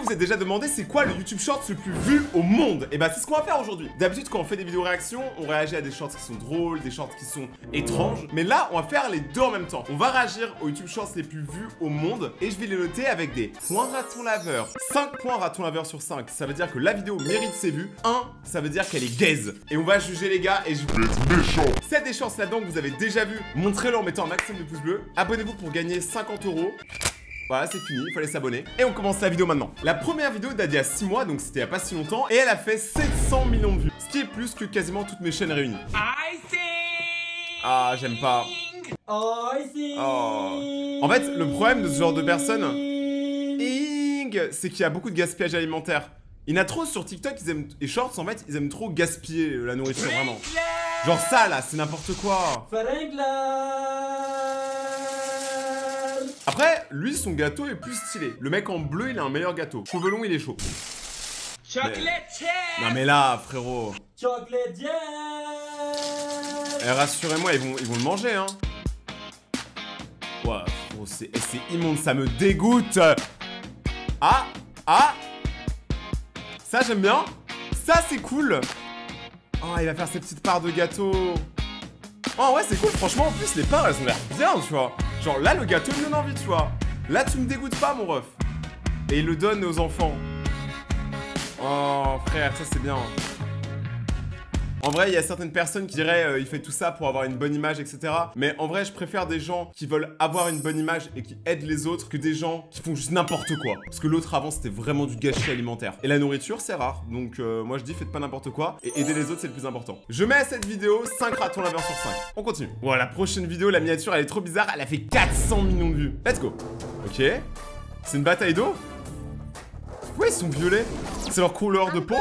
vous êtes déjà demandé c'est quoi le YouTube Shorts le plus vu au monde? Et bah c'est ce qu'on va faire aujourd'hui. D'habitude quand on fait des vidéos réactions, on réagit à des shorts qui sont drôles, des shorts qui sont étranges. Mais là, on va faire les deux en même temps. On va réagir aux YouTube Shorts les plus vus au monde et je vais les noter avec des points raton laveur. 5 points raton laveur sur 5, ça veut dire que la vidéo mérite ses vues. 1, ça veut dire qu'elle est gaze. Et on va juger les gars et je vais être méchant. C'est des shorts là-dedans que vous avez déjà vu, montrez-le en mettant un maximum de pouces bleus. Abonnez-vous pour gagner 50 €. Voilà, c'est fini, il fallait s'abonner. Et on commence la vidéo maintenant. La première vidéo date d'il y a 6 mois, donc c'était il y a pas si longtemps. Et elle a fait 700 millions de vues. Ce qui est plus que quasiment toutes mes chaînes réunies. Ah, j'aime pas. Oh. En fait, le problème de ce genre de personnes, c'est qu'il y a beaucoup de gaspillage alimentaire. Il y en a trop sur TikTok, ils aiment, et Shorts en fait, ils aiment trop gaspiller la nourriture, vraiment. Genre ça là, c'est n'importe quoi. Après, lui, son gâteau est plus stylé. Le mec en bleu, il a un meilleur gâteau. Cheveux longs, il est chaud. Non mais là, frérot. Eh, rassurez-moi, ils vont le manger, hein. Ouah, frérot, c'est immonde, ça me dégoûte. Ah. Ça, j'aime bien. Ça, c'est cool. Oh, il va faire ses petites parts de gâteau. Oh, ouais, c'est cool. Franchement, en plus, les parts, elles ont l'air bien, tu vois. Genre, là, le gâteau me donne envie, tu vois. Là, tu me dégoûtes pas, mon ref. Et il le donne aux enfants. Oh, frère, ça, c'est bien. En vrai, il y a certaines personnes qui diraient il fait tout ça pour avoir une bonne image, etc. Mais en vrai, je préfère des gens qui veulent avoir une bonne image et qui aident les autres que des gens qui font juste n'importe quoi. Parce que l'autre avant, c'était vraiment du gâchis alimentaire. Et la nourriture, c'est rare. Donc moi, je dis faites pas n'importe quoi. Et aider les autres, c'est le plus important. Je mets à cette vidéo 5 ratons laveurs sur 5. On continue. Voilà, la prochaine vidéo, la miniature, elle est trop bizarre. Elle a fait 400 millions de vues. Let's go. Ok. C'est une bataille d'eau? Pourquoi ils sont violets? C'est leur couleur de peau?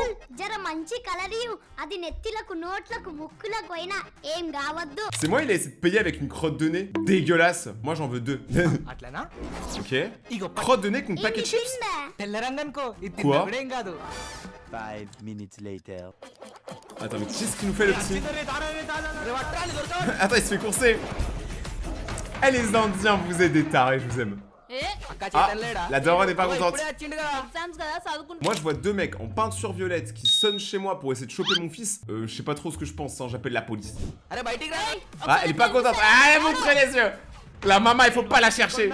C'est moi, il a essayé de payer avec une crotte de nez dégueulasse. Moi, j'en veux 2. Ok. Crotte de nez contre paquet de chips? Quoi? 5 minutes later. Attends, mais qu'est-ce qu'il nous fait, le petit? Attends, il se fait courser. Eh, les Indiens, vous êtes des tarés, je vous aime. Ah, la daronne n'est pas contente. Moi je vois 2 mecs en peinture violette qui sonnent chez moi pour essayer de choper mon fils. Je sais pas trop ce que je pense, hein, j'appelle la police. Ah, elle est pas contente. Ah, elle montre les yeux. La maman, il faut pas la chercher.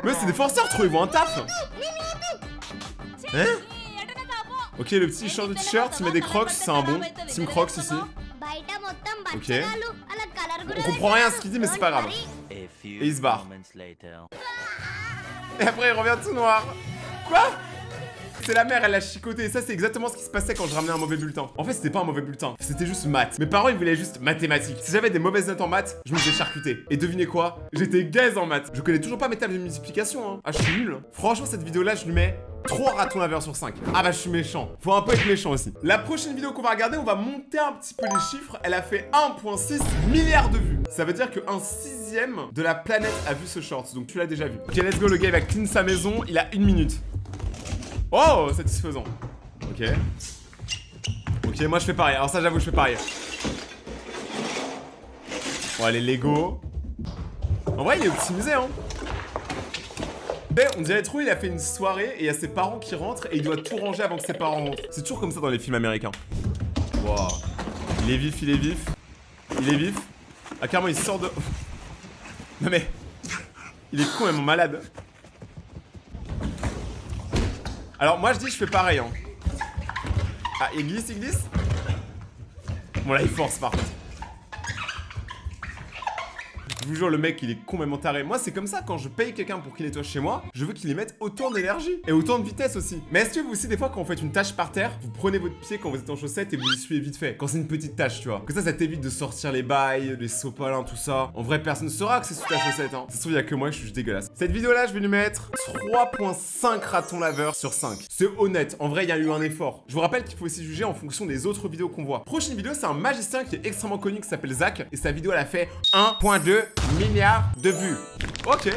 Mais c'est des forceurs, trop, ils voient un taf. Hein? Ok, le petit change de t-shirt, il met des crocs, c'est un bon. Team Crocs ici. Ok. On comprend rien à ce qu'il dit, mais c'est pas grave. Et il se barre. Et après il revient tout noir. Quoi? C'est la mère, elle l'a chicoté. Et ça, c'est exactement ce qui se passait quand je ramenais un mauvais bulletin. En fait, c'était pas un mauvais bulletin, c'était juste maths. Mes parents, ils voulaient juste mathématiques. Si j'avais des mauvaises notes en maths, je me faisais charcuter. Et devinez quoi? J'étais gaze en maths. Je connais toujours pas mes tables de multiplication, hein. Ah, je suis nul. Franchement, cette vidéo-là, je lui mets 3 ratons laveurs sur 5. Ah bah, je suis méchant. Faut un peu être méchant aussi. La prochaine vidéo qu'on va regarder, on va monter un petit peu les chiffres. Elle a fait 1,6 milliard de vues. Ça veut dire qu'un 6e de la planète a vu ce short. Donc tu l'as déjà vu. Ok, let's go. Le gars, il va clean sa maison. Il a 1 minute. Oh, satisfaisant. Ok. Ok, moi je fais pareil. Alors ça, j'avoue, je fais pareil. Bon, allez, Lego. En vrai, il est optimisé, hein. On dirait trop, il a fait une soirée et il y a ses parents qui rentrent et il doit tout ranger avant que ses parents rentrent. C'est toujours comme ça dans les films américains. Wow. Il est vif, il est vif. Il est vif. Ah, carrément, il sort de... Non mais... Il est complètement malade. Alors moi je dis je fais pareil, hein. Ah, il glisse, il glisse. Bon là il force par contre. Je vous jure, le mec il est complètement taré. Moi c'est comme ça, quand je paye quelqu'un pour qu'il nettoie chez moi, je veux qu'il y mette autant d'énergie et autant de vitesse aussi. Mais est-ce que vous aussi des fois quand vous faites une tâche par terre, vous prenez votre pied quand vous êtes en chaussettes et vous essuyez vite fait? Quand c'est une petite tâche, tu vois. Que ça t'évite de sortir les bails, les sopalins, tout ça. En vrai personne ne saura que c'est sous ta chaussette, hein. Ça se trouve il y a que moi, je suis juste dégueulasse. Cette vidéo là je vais lui mettre 3,5 ratons laveurs sur 5. C'est honnête, en vrai il y a eu un effort. Je vous rappelle qu'il faut aussi juger en fonction des autres vidéos qu'on voit. Prochaine vidéo, c'est un magicien qui est extrêmement connu qui s'appelle Zach. Et sa vidéo elle a fait 1,2 milliard de vues. Ok.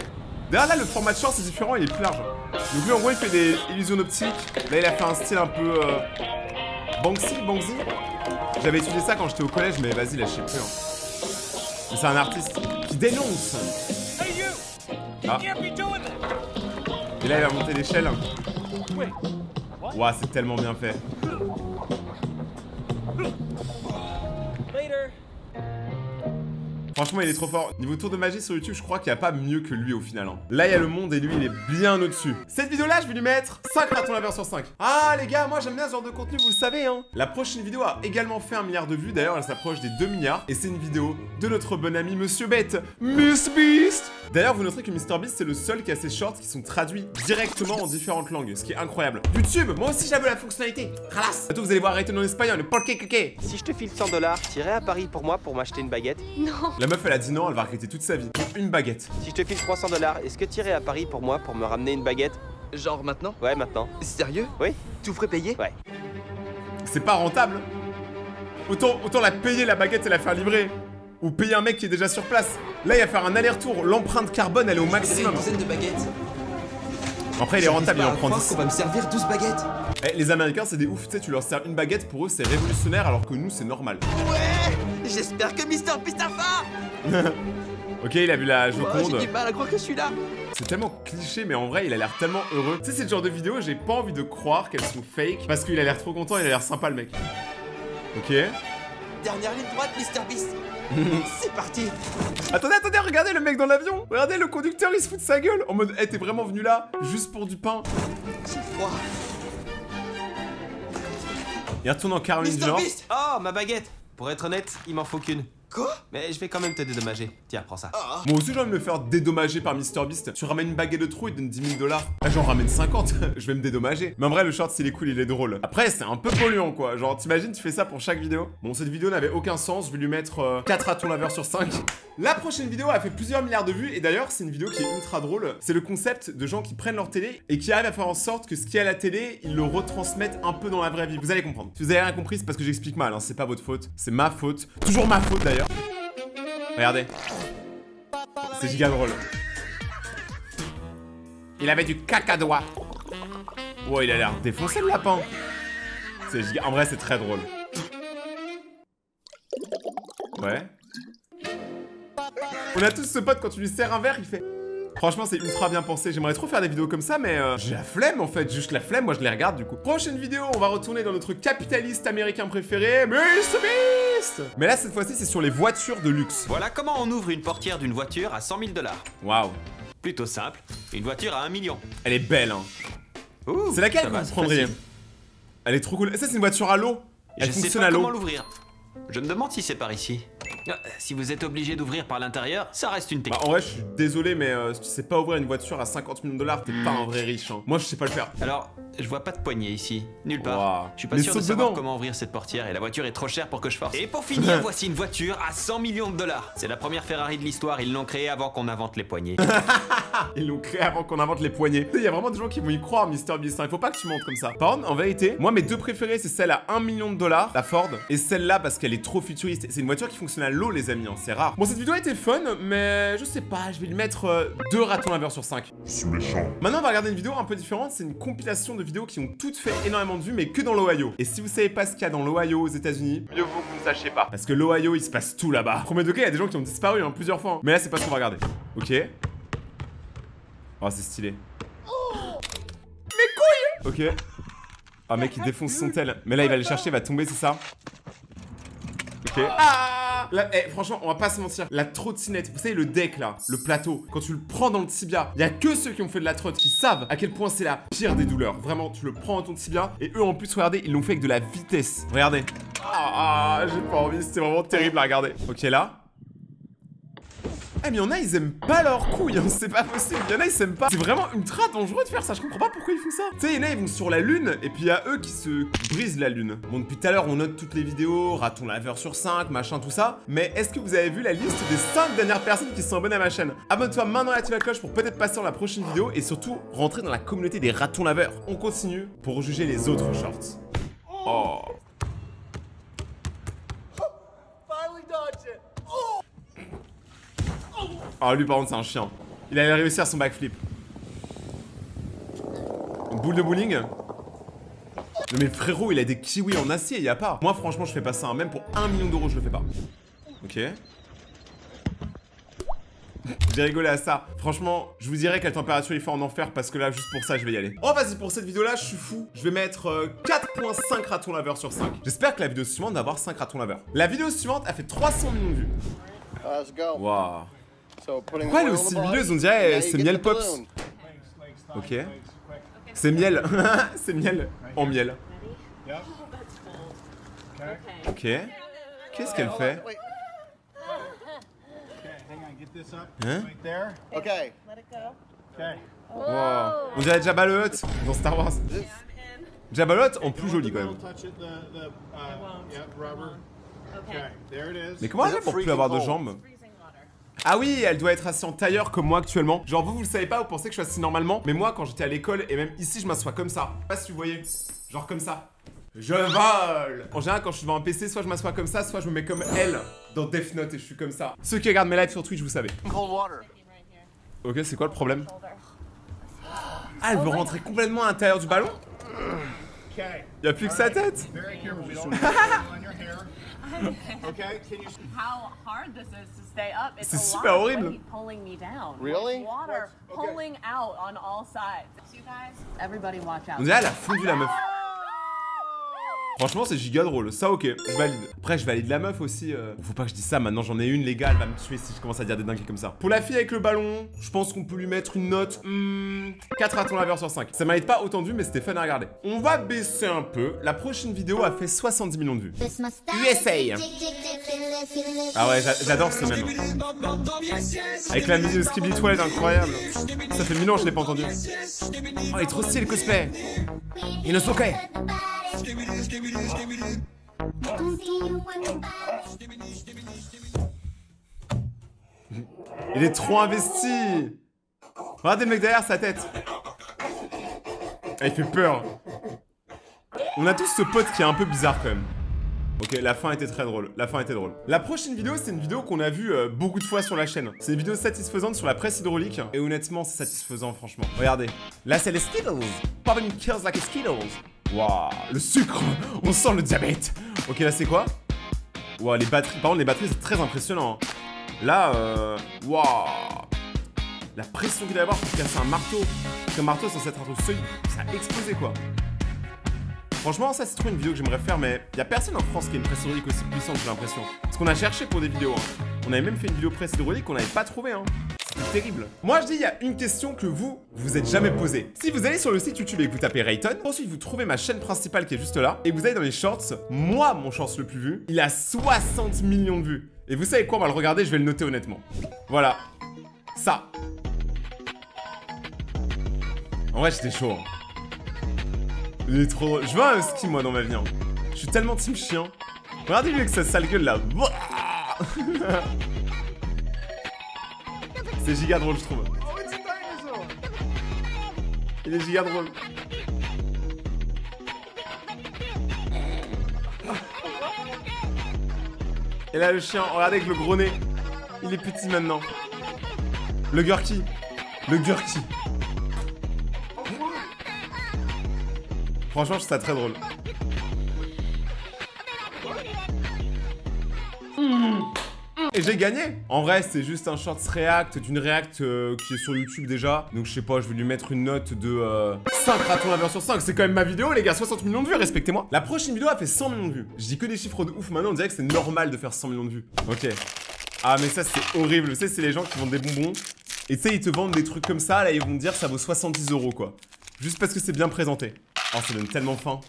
D'ailleurs là le format de short c'est différent, il est plus large. Donc lui en gros il fait des illusions optiques. Là il a fait un style un peu Banksy. J'avais étudié ça quand j'étais au collège, mais vas-y là je sais plus, hein. Mais c'est un artiste qui dénonce. Ah. Et là il va monter l'échelle. Ouah, c'est tellement bien fait. Franchement, il est trop fort. Niveau tour de magie sur YouTube, je crois qu'il n'y a pas mieux que lui au final. Hein. Là, il y a le monde et lui, il est bien au-dessus. Cette vidéo-là, je vais lui mettre 5 ratons laveurs sur 5. Ah, les gars, moi, j'aime bien ce genre de contenu, vous le savez. Hein. La prochaine vidéo a également fait 1 milliard de vues. D'ailleurs, elle s'approche des 2 milliards. Et c'est une vidéo de notre bon ami Monsieur Bête, MrBeast. D'ailleurs, vous noterez que MrBeast, c'est le seul qui a ses shorts qui sont traduits directement en différentes langues, ce qui est incroyable. YouTube, moi aussi, j'avais la fonctionnalité. Ralas. Bientôt, vous allez voir arrêter en espagnol, le porqué. Si je te file 100 $, t'irais à Paris pour moi pour m'acheter une baguette? Non. La meuf, elle a dit non, elle va regretter toute sa vie. Pour une baguette. Si je te file 300 $, est-ce que t'irais à Paris pour moi pour me ramener une baguette? Genre maintenant? Ouais, maintenant. Sérieux? Oui. Tout frais payé? Ouais. C'est pas rentable. Autant la payer la baguette et la faire livrer. Ou payer un mec qui est déjà sur place. Là, il va faire un aller-retour. L'empreinte carbone, elle est au maximum. Une dizaine de baguettes. Après, il est rentable, il en prend 10. On va me servir 12 baguettes. Eh, les Américains, c'est des ouf. Tu sais, tu leur sers une baguette, pour eux, c'est révolutionnaire, alors que nous, c'est normal. Ouais. J'espère que MrBeast a faim. Ok, il a vu la J'ai Joconde. du mal à croire que je suis là. C'est tellement cliché, mais en vrai, il a l'air tellement heureux. Tu sais, c'est le genre de vidéo, j'ai pas envie de croire qu'elles sont fake, parce qu'il a l'air trop content, il a l'air sympa, le mec. Ok. Dernière ligne droite, MrBeast. C'est parti. Attendez, regardez le mec dans l'avion. Regardez, le conducteur, il se fout de sa gueule. En mode, hey, t'es vraiment venu là, juste pour du pain. J'ai froid. Il retourne en Caroline du Nord. MrBeast. Oh, ma baguette! Pour être honnête, il m'en faut qu'une. Quoi? Mais je vais quand même te dédommager. Tiens, prends ça. Moi aussi, j'ai envie de me faire dédommager par MrBeast. Tu ramènes une baguette de trou, il te donne 10 000 $. Là, j'en ramène 50. Je vais me dédommager. Mais en vrai, le short, s'il est cool, il est drôle. Après, c'est un peu polluant, quoi. Genre, t'imagines, tu fais ça pour chaque vidéo. Bon, cette vidéo n'avait aucun sens. Je vais lui mettre 4 ratons laveurs sur 5. La prochaine vidéo a fait plusieurs milliards de vues. Et d'ailleurs, c'est une vidéo qui est ultra drôle. C'est le concept de gens qui prennent leur télé et qui arrivent à faire en sorte que ce qui est à la télé, ils le retransmettent un peu dans la vraie vie. Vous allez comprendre. Si vous avez rien compris, c'est parce que j'explique mal. Hein. C'est pas votre faute. C'est ma faute. Toujours ma faute, d'ailleurs. Regardez. C'est giga drôle. Il avait du cacadois. Oh, il a l'air défoncé le lapin. C'est giga... En vrai, c'est très drôle. Ouais. On a tous ce pote, quand tu lui sers un verre, il fait... Franchement, c'est ultra bien pensé. J'aimerais trop faire des vidéos comme ça, mais j'ai la flemme en fait. Juste la flemme, moi je les regarde du coup. Prochaine vidéo, on va retourner dans notre capitaliste américain préféré, MrBeast. Mais là, cette fois-ci, c'est sur les voitures de luxe. Voilà comment on ouvre une portière d'une voiture à 100 000 $. Waouh. Plutôt simple, une voiture à 1 million. Elle est belle, hein. Ouh, C'est laquelle ça que va, vous c'est prendriez? facile. Elle est trop cool. Ça, c'est une voiture à l'eau. Elle Je sais fonctionne pas à comment l'eau. l'ouvrir. Je me demande si c'est par ici. Si vous êtes obligé d'ouvrir par l'intérieur, ça reste une Bah, technique. en vrai, je suis désolé, mais si tu sais pas ouvrir une voiture à 50 millions de $, t'es pas un vrai riche. Hein. Moi, je sais pas le faire. Alors, je vois pas de poignée ici, nulle part. Wow. Je suis pas Mais sûr de saute savoir dedans. comment ouvrir cette portière et la voiture est trop chère pour que je force. Et pour finir, voici une voiture à 100 millions de $. C'est la première Ferrari de l'histoire, ils l'ont créée avant qu'on invente les poignées. Ils l'ont créé avant qu'on invente les poignées. Il y a vraiment des gens qui vont y croire, MrBeast. Il faut pas que tu mentes comme ça. Par contre, en vérité, moi, mes deux préférées, c'est celle à 1 million de $, la Ford, et celle-là parce qu'elle est trop futuriste. C'est une voiture qui fonctionne à l'eau, les amis. Hein. C'est rare. Bon, cette vidéo a été fun, mais je sais pas. Je vais lui mettre 2 ratons laveurs sur 5. Je suis méchant. Maintenant, on va regarder une vidéo un peu différente. C'est une compilation de vidéos qui ont toutes fait énormément de vues, mais que dans l'Ohio. Et si vous savez pas ce qu'il y a dans l'Ohio aux États-Unis, mieux vaut que vous ne sachiez pas. Parce que l'Ohio, il se passe tout là-bas. Premier degré, il y a des gens qui ont disparu hein, plusieurs fois. Hein. Mais là, c'est pas ce qu'on va regarder. Ok. Oh, c'est stylé. Mes couilles. Ok. Ah, mec, il défonce son tel. Mais là, il va le chercher, il va tomber, c'est ça? Ok. Ah là, franchement, on va pas se mentir. La trottinette, vous savez, le deck là, le plateau, quand tu le prends dans le tibia, il y a que ceux qui ont fait de la trotte qui savent à quel point c'est la pire des douleurs. Vraiment, tu le prends dans ton tibia et eux en plus, regardez, ils l'ont fait avec de la vitesse. Regardez. Ah, j'ai pas envie, c'était vraiment terrible à regarder. Ok, là. Eh mais y'en a ils aiment pas leurs couilles, hein, c'est pas possible, y'en a ils s'aiment pas. C'est vraiment ultra dangereux de faire ça, je comprends pas pourquoi ils font ça. Tu sais, y'en a ils vont sur la lune et puis y'a eux qui se brisent la lune. Bon depuis tout à l'heure on note toutes les vidéos, raton laveur sur 5, machin tout ça. Mais est-ce que vous avez vu la liste des 5 dernières personnes qui sont abonnées à ma chaîne? Abonne-toi maintenant et active la cloche pour peut-être passer dans la prochaine vidéo et surtout rentrer dans la communauté des ratons laveurs. On continue pour juger les autres shorts. Oh. Oh lui par contre c'est un chien. Il allait réussir son backflip. Une boule de bowling. Mais frérot il a des kiwis en acier, y a pas. Moi franchement je fais pas ça, hein. Même pour 1 million d'euros je le fais pas. Ok. Je vais rigoler à ça. Franchement, je vous dirai quelle température il fait en enfer parce que là, juste pour ça, je vais y aller. Oh, vas-y, pour cette vidéo-là, je suis fou. Je vais mettre 4.5 ratons laveurs sur 5. J'espère que la vidéo suivante va avoir 5 ratons laveurs. La vidéo suivante a fait 300 millions de vues. Waouh. Pourquoi elle est aussi huileuse? On dirait c'est miel pops. Ok. C'est miel. C'est miel en miel. Ok. Qu'est-ce qu'elle fait? Hein? Wow. On dirait Jabba le Hutt dans Star Wars. Jabba le Hutt en plus joli quand même. Mais comment elle fait pour plus avoir de jambes? Ah oui, elle doit être assise en tailleur comme moi actuellement. Genre vous le savez pas, vous pensez que je suis assis normalement. Mais moi quand j'étais à l'école et même ici je m'assois comme ça. Je sais pas si vous voyez. Genre comme ça. Je vole. En général quand je suis devant un PC, soit je m'assois comme ça, soit je me mets comme elle dans Death Note et je suis comme ça. Ceux qui regardent mes lives sur Twitch, vous savez. Ok, c'est quoi le problème? Ah, elle veut rentrer complètement à l'intérieur du ballon? Y'a plus que sa tête. C'est super horrible. On dirait elle a fondu la meuf. Franchement c'est giga drôle, ça ok, je valide. Après je valide la meuf aussi, faut pas que je dise ça, maintenant j'en ai une, les gars, elle va me tuer si je commence à dire des dingueries comme ça. Pour la fille avec le ballon, je pense qu'on peut lui mettre une note 4 ratons laveurs sur 5. Ça mérite pas autant de vues mais c'était fun à regarder. On va baisser un peu, la prochaine vidéo a fait 70 millions de vues. USA. Ah ouais, j'adore ce même. Avec la musique de Skibidi Toilet, incroyable. Ça fait 1000 ans que je l'ai pas entendu. Oh il est trop stylé le cosplay. Inosuke. Il est trop investi. Regardez le mec derrière sa tête. Ah, il fait peur. On a tous ce pote qui est un peu bizarre quand même. Ok, la fin était très drôle. La fin était drôle. La prochaine vidéo, c'est une vidéo qu'on a vue beaucoup de fois sur la chaîne. C'est une vidéo satisfaisante sur la presse hydraulique. Et honnêtement, c'est satisfaisant, franchement. Regardez. Là, c'est les Skittles. Popping kills like a Skittles. Waouh, le sucre. On sent le diabète. Ok, là, c'est quoi? Waouh, les batteries. Par contre, les batteries, c'est très impressionnant. Là, waouh. La pression qu'il va y avoir pour casser un marteau. Parce qu'un marteau, c'est censé être un seuil. Ça a explosé, quoi. Franchement, ça c'est trop une vidéo que j'aimerais faire, mais y a personne en France qui a une presse hydraulique aussi puissante, j'ai l'impression. Parce qu'on a cherché pour des vidéos, hein. On avait même fait une vidéo presse hydraulique qu'on n'avait pas trouvé, hein. C'était terrible. Moi je dis, il y a une question que vous êtes jamais posée. Si vous allez sur le site YouTube et que vous tapez Rayton, ensuite vous trouvez ma chaîne principale qui est juste là, et vous allez dans les shorts, moi, mon shorts le plus vu, il a 60 millions de vues. Et vous savez quoi, on va le regarder, je vais le noter honnêtement. Voilà. Ça. En vrai, j'étais chaud, hein. Il est trop drôle. Je veux un husky moi dans ma vie. Hein. Je suis tellement team chien. Regardez-lui avec sa sale gueule là. C'est giga drôle je trouve. Il est giga drôle. Et là le chien, regardez avec le gros nez. Il est petit maintenant. Le Gurky. Le Gurky. Franchement, je trouve ça très drôle. Et j'ai gagné. En vrai, c'est juste un shorts react d'une react qui est sur YouTube déjà. Donc je sais pas, je vais lui mettre une note de 5 ratons laveurs sur 5. C'est quand même ma vidéo, les gars. 60 millions de vues, respectez-moi. La prochaine vidéo a fait 100 millions de vues. Je dis que des chiffres de ouf maintenant, on dirait que c'est normal de faire 100 millions de vues. Ok. Ah mais ça c'est horrible. Tu sais, c'est les gens qui vendent des bonbons. Et tu sais, ils te vendent des trucs comme ça, là ils vont te dire ça vaut 70 € quoi. Juste parce que c'est bien présenté. Oh, ça donne tellement faim.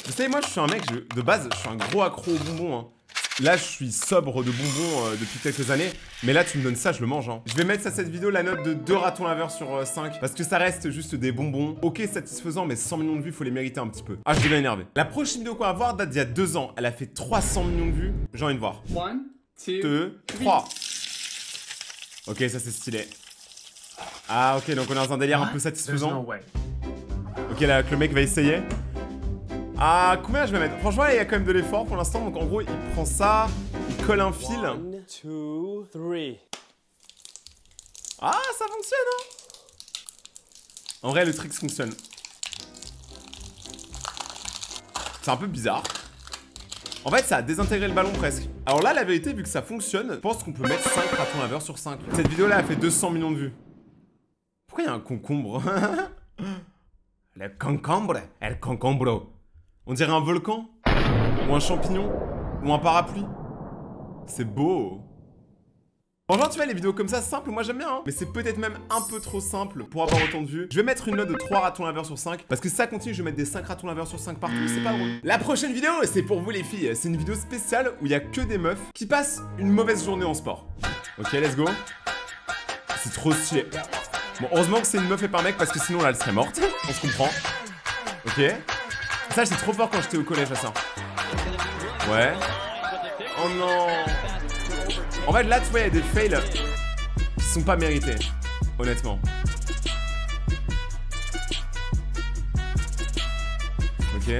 Vous savez, moi, je suis un mec, de base, je suis un gros accro aux bonbons. Hein. Là, je suis sobre de bonbons depuis quelques années. Mais là, tu me donnes ça, je le mange. Hein. Je vais mettre à cette vidéo la note de 2 ratons laveurs sur 5. Parce que ça reste juste des bonbons. Ok, satisfaisant, mais 100 millions de vues, faut les mériter un petit peu. Ah, je deviens énervé. La prochaine vidéo qu'on va voir date d'il y a 2 ans. Elle a fait 300 millions de vues. J'ai envie de voir. 1, 2, 3. Ok, ça, c'est stylé. Ah, ok, donc on est dans un délire un peu satisfaisant. Ok, là, le mec va essayer. Ah, combien je vais mettre? Franchement, il y a quand même de l'effort pour l'instant. Donc, en gros, il prend ça, il colle un fil. 1, 2, 3. Ah, ça fonctionne, hein? En vrai, le trick fonctionne. C'est un peu bizarre. En fait, ça a désintégré le ballon presque. Alors là, la vérité, vu que ça fonctionne, je pense qu'on peut mettre 5 ratons laveurs sur 5. Cette vidéo-là a fait 200 millions de vues. Pourquoi il y a un concombre? Le concombre, el concombro. On dirait un volcan? Ou un champignon? Ou un parapluie? C'est beau. Franchement, tu vois, les vidéos comme ça, simples, moi j'aime bien, hein. Mais c'est peut-être même un peu trop simple pour avoir autant de vues. Je vais mettre une note de 3 ratons laveurs sur 5. Parce que si ça continue, je vais mettre des 5 ratons laveurs sur 5 partout, c'est pas drôle. La prochaine vidéo, c'est pour vous les filles. C'est une vidéo spéciale où il y a que des meufs qui passent une mauvaise journée en sport. Ok, let's go. C'est trop stylé. Bon, heureusement que c'est une meuf et pas un mec parce que sinon là, elle serait morte. On se comprend. Ok. Ça, c'est trop fort quand j'étais au collège à ça. Ouais. Oh non. En fait, là, tu vois, il y a des fails qui sont pas mérités, honnêtement. Ok.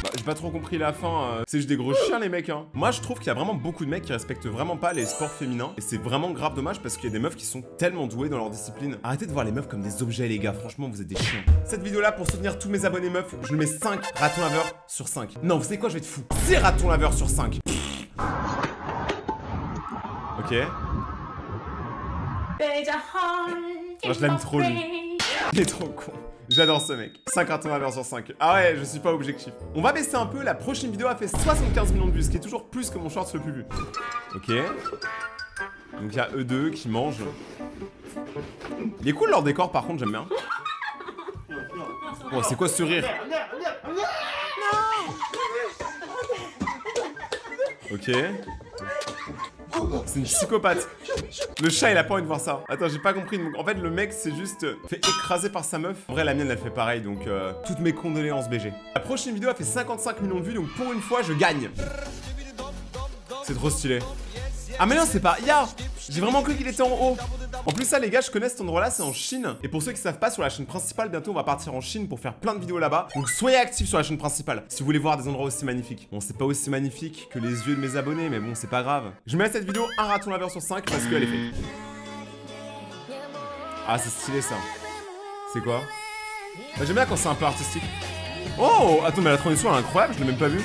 Bah, j'ai pas trop compris la fin. C'est juste des gros chiens, les mecs, hein. Moi, je trouve qu'il y a vraiment beaucoup de mecs qui respectent vraiment pas les sports féminins. Et c'est vraiment grave dommage parce qu'il y a des meufs qui sont tellement douées dans leur discipline. Arrêtez de voir les meufs comme des objets, les gars. Franchement, vous êtes des chiens. Cette vidéo-là, pour soutenir tous mes abonnés meufs, je lui mets 5 ratons laveurs sur 5. Non, vous savez quoi, je vais être fou. 6 ratons laveurs sur 5. Ok. Non, je l'aime trop, lui. Il est trop con. J'adore ce mec. 5 ratons laveurs sur 5. Ah ouais, je suis pas objectif. On va baisser un peu. La prochaine vidéo a fait 75 millions de vues, ce qui est toujours plus que mon short le plus vu. Ok. Donc il y a eux deux qui mangent. Il est cool leur décor, par contre, j'aime bien. Oh, c'est quoi ce rire? Ok. C'est une psychopathe. Le chat, il a pas envie de voir ça. Attends, j'ai pas compris. Donc, en fait, le mec s'est juste fait écraser par sa meuf. En vrai, la mienne, elle fait pareil. Donc, toutes mes condoléances, BG. La prochaine vidéo a fait 55 millions de vues. Donc, pour une fois, je gagne. C'est trop stylé. Ah, mais non, c'est pas IA. J'ai vraiment cru qu'il était en haut. En plus, ça, les gars, je connais cet endroit-là, c'est en Chine. Et pour ceux qui savent pas, sur la chaîne principale, bientôt, on va partir en Chine pour faire plein de vidéos là-bas. Donc, soyez actifs sur la chaîne principale si vous voulez voir des endroits aussi magnifiques. Bon, c'est pas aussi magnifique que les yeux de mes abonnés, mais bon, c'est pas grave. Je mets à cette vidéo un raton laveur sur 5 parce qu'elle est faite. Ah, c'est stylé, ça. C'est quoi? Bah, j'aime bien quand c'est un peu artistique. Oh, attends, mais la transition, elle est incroyable, je l'ai même pas vue.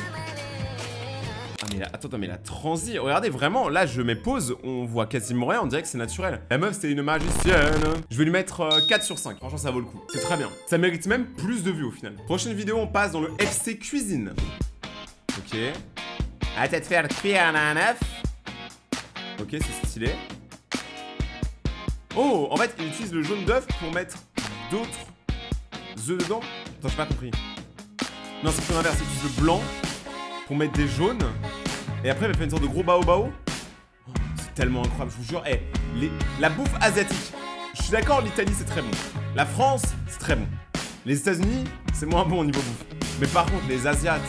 Ah mais là, attends, mais la transi, regardez vraiment, là je mets pause, on voit quasiment rien, on dirait que c'est naturel. La meuf c'était une magicienne. Je vais lui mettre 4 sur 5, franchement ça vaut le coup, c'est très bien. Ça mérite même plus de vues au final. Prochaine vidéo, on passe dans le FC Cuisine. Ok. Arrête de te faire cuire un œuf. Ok, c'est stylé. Oh, en fait il utilise le jaune d'œuf pour mettre d'autres œufs dedans. Attends, j'ai pas compris. Non, c'est plutôt l'inverse, il utilise le blanc pour mettre des jaunes. Et après, il va faire une sorte de gros bao-bao. Oh, c'est tellement incroyable, je vous jure. Hey, la bouffe asiatique. Je suis d'accord, l'Italie, c'est très bon. La France, c'est très bon. Les États-Unis, c'est moins bon au niveau bouffe. Mais par contre, les Asiates,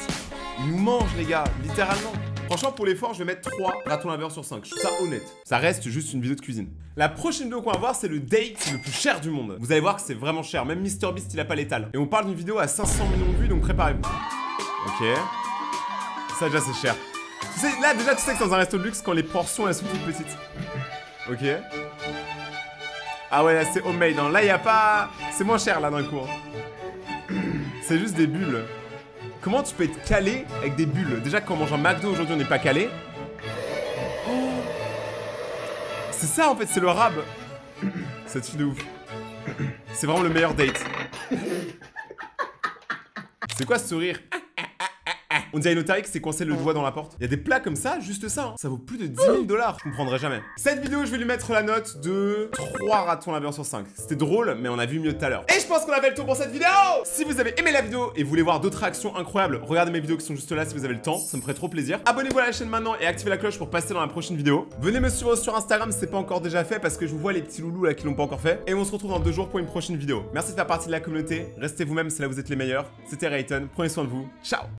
ils nous mangent, les gars, littéralement. Franchement, pour l'effort, je vais mettre 3 ratons laveurs sur 5. Je trouve ça honnête. Ça reste juste une vidéo de cuisine. La prochaine vidéo qu'on va voir, c'est le date le plus cher du monde. Vous allez voir que c'est vraiment cher. Même MrBeast, il a pas l'étal. Et on parle d'une vidéo à 500 millions de vues, donc préparez-vous. Ok. Ça, déjà, c'est cher. Tu sais, là, déjà, tu sais que c'est dans un resto de luxe quand les portions, elles sont toutes petites. Ok. Ah ouais, là, c'est homemade. Hein. Là, il n'y a pas... C'est moins cher, là, d'un coup. Hein. C'est juste des bulles. Comment tu peux être calé avec des bulles? Déjà, quand on mange un McDo aujourd'hui, on n'est pas calé. Oh. C'est ça, en fait, c'est le rab. Cette fille de ouf. C'est vraiment le meilleur date. C'est quoi ce sourire? On dirait une otarie qui s'est coincé le doigt dans la porte. Il y a des plats comme ça, juste ça. Hein. Ça vaut plus de 10 000 $. Je comprendrai jamais. Cette vidéo, je vais lui mettre la note de 3 ratons laveurs sur 5. C'était drôle, mais on a vu mieux tout à l'heure. Et je pense qu'on a fait le tour pour cette vidéo. Si vous avez aimé la vidéo et voulez voir d'autres réactions incroyables, regardez mes vidéos qui sont juste là si vous avez le temps. Ça me ferait trop plaisir. Abonnez-vous à la chaîne maintenant et activez la cloche pour passer dans la prochaine vidéo. Venez me suivre sur Instagram si c'est pas encore déjà fait parce que je vous vois les petits loulous là qui l'ont pas encore fait. Et on se retrouve dans 2 jours pour une prochaine vidéo. Merci de faire partie de la communauté. Restez vous-même, c'est là où vous êtes les meilleurs. C'était Rayton. Prenez soin de vous. Ciao.